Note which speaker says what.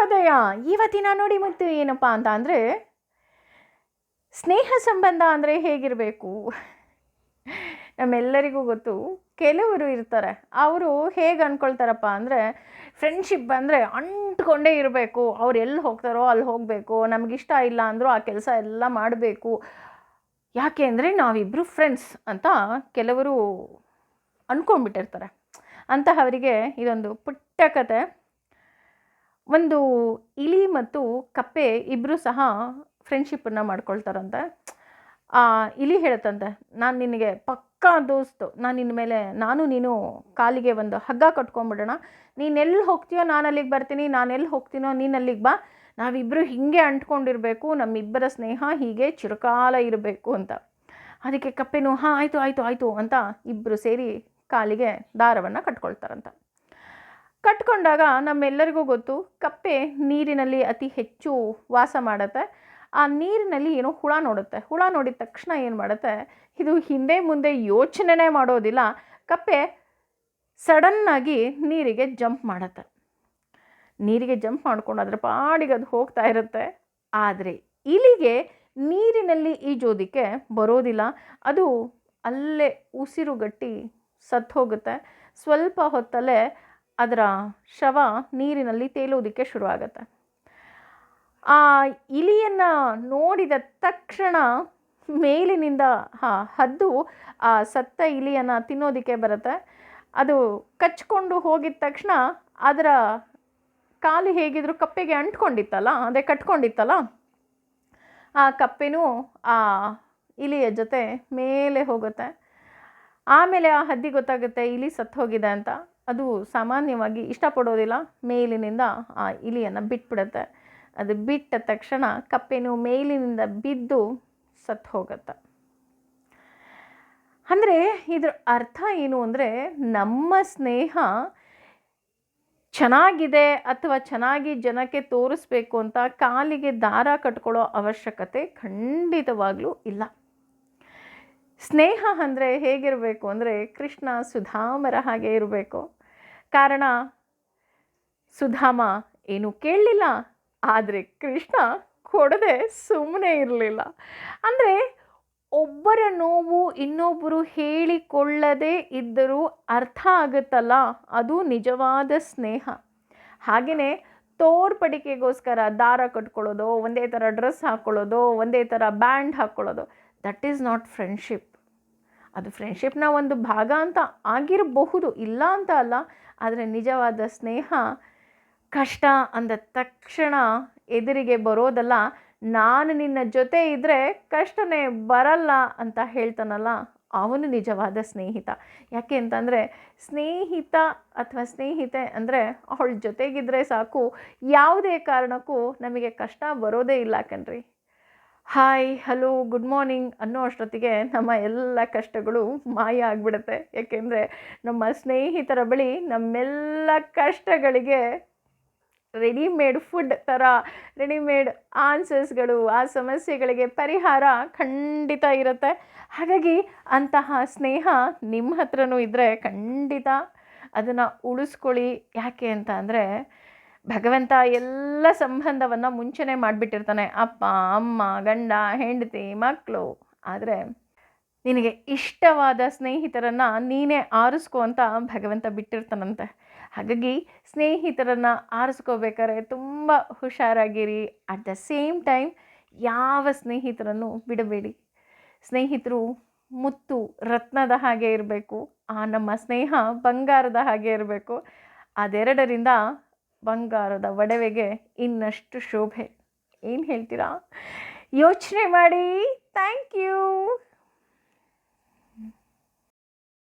Speaker 1: ಶುಭೋದಯ. ಇವತ್ತಿನ ನುಡಿ ಮುತ್ತು ಏನಪ್ಪ ಅಂತ ಅಂದರೆ, ಸ್ನೇಹ ಸಂಬಂಧ ಅಂದರೆ ಹೇಗಿರಬೇಕು. ನಮ್ಮೆಲ್ಲರಿಗೂ ಗೊತ್ತು, ಕೆಲವರು ಇರ್ತಾರೆ, ಅವರು ಹೇಗೆ ಅಂದ್ಕೊಳ್ತಾರಪ್ಪ ಅಂದರೆ, ಫ್ರೆಂಡ್ಶಿಪ್ ಅಂದರೆ ಅಂಟ್ಕೊಂಡೇ ಇರಬೇಕು, ಅವ್ರು ಎಲ್ಲಿ ಹೋಗ್ತಾರೋ ಅಲ್ಲಿ ಹೋಗಬೇಕು, ನಮಗಿಷ್ಟ ಇಲ್ಲ ಅಂದರೂ ಆ ಕೆಲಸ ಎಲ್ಲ ಮಾಡಬೇಕು, ಯಾಕೆ ಅಂದರೆ ನಾವಿಬ್ಬರು ಫ್ರೆಂಡ್ಸ್ ಅಂತ ಕೆಲವರು ಅಂದ್ಕೊಂಡ್ಬಿಟ್ಟಿರ್ತಾರೆ. ಅಂತಹವರಿಗೆ ಇದೊಂದು ಪುಟ್ಟ ಕತೆ. ಒಂದು ಇಲಿ ಮತ್ತು ಕಪ್ಪೆ ಇಬ್ಬರು ಸಹ ಫ್ರೆಂಡ್ಶಿಪ್ಪನ್ನು ಮಾಡ್ಕೊಳ್ತಾರಂತೆ. ಆ ಇಲಿ ಹೇಳುತ್ತಂತೆ, ನಾನು ನಿನಗೆ ಪಕ್ಕಾ ದೋಸ್ತು, ನಾನು ನೀನು ಕಾಲಿಗೆ ಒಂದು ಹಗ್ಗ ಕಟ್ಕೊಂಡ್ಬಿಡೋಣ, ನೀನೆಲ್ಲಿ ಹೋಗ್ತೀಯೋ ನಾನು ಅಲ್ಲಿಗೆ ಬರ್ತೀನಿ, ನಾನೆಲ್ಲಿ ಹೋಗ್ತೀನೋ ನೀನು ಅಲ್ಲಿಗೆ ಬಾ, ನಾವಿಬ್ಬರು ಹೀಗೆ ಅಂಟ್ಕೊಂಡಿರಬೇಕು, ನಮ್ಮಿಬ್ಬರ ಸ್ನೇಹ ಹೀಗೆ ಚಿರಕಾಲ ಇರಬೇಕು ಅಂತ. ಅದಕ್ಕೆ ಕಪ್ಪೆನೂ ಹಾಂ ಆಯಿತು ಆಯಿತು ಆಯಿತು ಅಂತ ಇಬ್ಬರು ಸೇರಿ ಕಾಲಿಗೆ ದಾರವನ್ನು ಕಟ್ಕೊಳ್ತಾರಂತ. ಕಟ್ಕೊಂಡಾಗ ನಮ್ಮೆಲ್ಲರಿಗೂ ಗೊತ್ತು, ಕಪ್ಪೆ ನೀರಿನಲ್ಲಿ ಅತಿ ಹೆಚ್ಚು ವಾಸ ಮಾಡುತ್ತೆ. ಆ ನೀರಿನಲ್ಲಿ ಏನೋ ಹುಳ ನೋಡುತ್ತೆ. ಹುಳ ನೋಡಿದ ತಕ್ಷಣ ಏನು ಮಾಡುತ್ತೆ, ಇದು ಹಿಂದೆ ಮುಂದೆ ಯೋಚನೆ ಮಾಡೋದಿಲ್ಲ, ಕಪ್ಪೆ ಸಡನ್ನಾಗಿ ನೀರಿಗೆ ಜಂಪ್ ಮಾಡುತ್ತೆ. ನೀರಿಗೆ ಜಂಪ್ ಮಾಡ್ಕೊಂಡು ಅದ್ರ ಪಾಡಿಗೆ ಅದು ಹೋಗ್ತಾ ಇರುತ್ತೆ. ಆದರೆ ಇಲಿಗೆ ನೀರಿನಲ್ಲಿ ಈಜೋದಕ್ಕೆ ಬರೋದಿಲ್ಲ. ಅದು ಅಲ್ಲೇ ಉಸಿರುಗಟ್ಟಿ ಸತ್ತು ಹೋಗುತ್ತೆ. ಸ್ವಲ್ಪ ಹೊತ್ತಲ್ಲೇ ಅದರ ಶವ ನೀರಿನಲ್ಲಿ ತೇಲೋದಕ್ಕೆ ಶುರುವಾಗುತ್ತೆ. ಆ ಇಲಿಯನ್ನು ನೋಡಿದ ತಕ್ಷಣ ಮೇಲಿನಿಂದ ಹದ್ದು ಆ ಸತ್ತ ಇಲಿಯನ್ನು ತಿನ್ನೋದಕ್ಕೆ ಬರುತ್ತೆ. ಅದು ಕಚ್ಕೊಂಡು ಹೋಗಿದ ತಕ್ಷಣ ಅದರ ಕಾಲು ಹೇಗಿದ್ರು ಕಪ್ಪೆಗೆ ಅಂಟ್ಕೊಂಡಿತ್ತಲ್ಲ, ಅದೇ ಕಟ್ಕೊಂಡಿತ್ತಲ್ಲ, ಆ ಕಪ್ಪೆನೂ ಆ ಇಲಿಯ ಜೊತೆ ಮೇಲೆ ಹೋಗುತ್ತೆ. ಆಮೇಲೆ ಆ ಹದ್ದಿ ಗೊತ್ತಾಗುತ್ತೆ ಇಲಿ ಸತ್ತು ಹೋಗಿದೆ ಅಂತ. ಅದು ಸಾಮಾನ್ಯವಾಗಿ ಇಷ್ಟಪಡೋದಿಲ್ಲ, ಮೇಲಿನಿಂದ ಆ ಇಲಿಯನ್ನು ಬಿಟ್ಬಿಡುತ್ತೆ. ಅದು ಬಿಟ್ಟ ತಕ್ಷಣ ಕಪ್ಪೆನೂ ಮೇಲಿನಿಂದ ಬಿದ್ದು ಸತ್ತು ಹೋಗುತ್ತೆ. ಅಂದರೆ ಇದರ ಅರ್ಥ ಏನು ಅಂದರೆ, ನಮ್ಮ ಸ್ನೇಹ ಚೆನ್ನಾಗಿದೆ ಅಥವಾ ಚೆನ್ನಾಗಿ ಜನಕ್ಕೆ ತೋರಿಸ್ಬೇಕು ಅಂತ ಕಾಲಿಗೆ ದಾರ ಕಟ್ಕೊಳ್ಳೋ ಅವಶ್ಯಕತೆ ಖಂಡಿತವಾಗ್ಲೂ ಇಲ್ಲ. ಸ್ನೇಹ ಅಂದರೆ ಹೇಗಿರಬೇಕು ಅಂದರೆ, ಕೃಷ್ಣ ಸುಧಾಮರ ಹಾಗೆ ಇರಬೇಕು. ಕಾರಣ ಸುಧಾಮ ಏನು ಕೇಳಲಿಲ್ಲ, ಆದರೆ ಕೃಷ್ಣ ಕೊಡದೆ ಸುಮ್ಮನೆ ಇರಲಿಲ್ಲ. ಅಂದರೆ ಒಬ್ಬರ ನೋವು ಇನ್ನೊಬ್ಬರು ಹೇಳಿಕೊಳ್ಳದೆ ಇದ್ದರೂ ಅರ್ಥ ಆಗುತ್ತಲ್ಲ, ಅದು ನಿಜವಾದ ಸ್ನೇಹ. ಹಾಗೆಯೇ ತೋರ್ಪಡಿಕೆಗೋಸ್ಕರ ದಾರ ಕಟ್ಕೊಳ್ಳೋದು, ಒಂದೇ ಥರ ಡ್ರೆಸ್ ಹಾಕ್ಕೊಳ್ಳೋದು, ಒಂದೇ ಥರ ಬ್ಯಾಂಡ್ ಹಾಕ್ಕೊಳ್ಳೋದು, ದಟ್ ಈಸ್ ನಾಟ್ ಫ್ರೆಂಡ್ಶಿಪ್. ಅದು ಫ್ರೆಂಡ್ಶಿಪ್ನ ಒಂದು ಭಾಗ ಅಂತ ಆಗಿರಬಹುದು, ಇಲ್ಲ ಅಂತ ಅಲ್ಲ. ಆದರೆ ನಿಜವಾದ ಸ್ನೇಹ ಕಷ್ಟ ಅಂದ ತಕ್ಷಣ ಎದುರಿಗೆ ಬರೋದಲ್ಲ, ನಾನು ನಿನ್ನ ಜೊತೆ ಇದ್ದರೆ ಕಷ್ಟನೇ ಬರಲ್ಲ ಅಂತ ಹೇಳ್ತಾನಲ್ಲ, ಅವನು ನಿಜವಾದ ಸ್ನೇಹಿತ. ಯಾಕೆ ಅಂತಂದರೆ, ಸ್ನೇಹಿತ ಅಥವಾ ಸ್ನೇಹಿತೆ ಅಂದರೆ ಅವಳ ಜೊತೆಗಿದ್ರೆ ಸಾಕು, ಯಾವುದೇ ಕಾರಣಕ್ಕೂ ನಮಗೆ ಕಷ್ಟ ಬರೋದೇ ಇಲ್ಲ ಕಣ್ರಿ. ಹಾಯ್ ಹಲೋ ಗುಡ್ ಮಾರ್ನಿಂಗ್ ಅನ್ನೋ ಅಷ್ಟೊತ್ತಿಗೆ ನಮ್ಮ ಎಲ್ಲ ಕಷ್ಟಗಳು ಮಾಯ ಆಗಿಬಿಡುತ್ತೆ. ಯಾಕೆಂದರೆ ನಮ್ಮ ಸ್ನೇಹಿತರ ಬಳಿ ನಮ್ಮೆಲ್ಲ ಕಷ್ಟಗಳಿಗೆ ರೆಡಿಮೇಡ್ ಫುಡ್ ಥರ ರೆಡಿಮೇಡ್ ಆನ್ಸರ್ಸ್ಗಳು, ಆ ಸಮಸ್ಯೆಗಳಿಗೆ ಪರಿಹಾರ ಖಂಡಿತ ಇರುತ್ತೆ. ಹಾಗಾಗಿ ಅಂತಹ ಸ್ನೇಹ ನಿಮ್ಮ ಹತ್ರನೂ ಇದ್ದರೆ ಖಂಡಿತ ಅದನ್ನು ಉಳಿಸ್ಕೊಳ್ಳಿ. ಯಾಕೆ ಅಂತ ಅಂದರೆ, ಭಗವಂತ ಎಲ್ಲ ಸಂಬಂಧವನ್ನು ಮುಂಚೆನೇ ಮಾಡಿಬಿಟ್ಟಿರ್ತಾನೆ, ಅಪ್ಪ ಅಮ್ಮ ಗಂಡ ಹೆಂಡತಿ ಮಕ್ಕಳು. ಆದರೆ ನಿನಗೆ ಇಷ್ಟವಾದ ಸ್ನೇಹಿತರನ್ನು ನೀನೇ ಆರಿಸ್ಕೊ ಅಂತ ಭಗವಂತ ಬಿಟ್ಟಿರ್ತಾನಂತೆ. ಹಾಗಾಗಿ ಸ್ನೇಹಿತರನ್ನು ಆರಿಸ್ಕೋಬೇಕಾದ್ರೆ ತುಂಬ ಹುಷಾರಾಗಿರಿ. ಅಟ್ ದ ಸೇಮ್ ಟೈಮ್ ಯಾವ ಸ್ನೇಹಿತರನ್ನು ಬಿಡಬೇಡಿ. ಸ್ನೇಹಿತರು ಮುತ್ತು ರತ್ನದ ಹಾಗೆ ಇರಬೇಕು, ನಮ್ಮ ಸ್ನೇಹ ಬಂಗಾರದ ಹಾಗೆ ಇರಬೇಕು. ಅದೆರಡರಿಂದ ಬಂಗಾರದ ಒಡವೆಗೆ ಇನ್ನಷ್ಟು ಶೋಭೆ. ಏನು ಹೇಳ್ತೀರಾ? ಯೋಚನೆ ಮಾಡಿ. Thank you.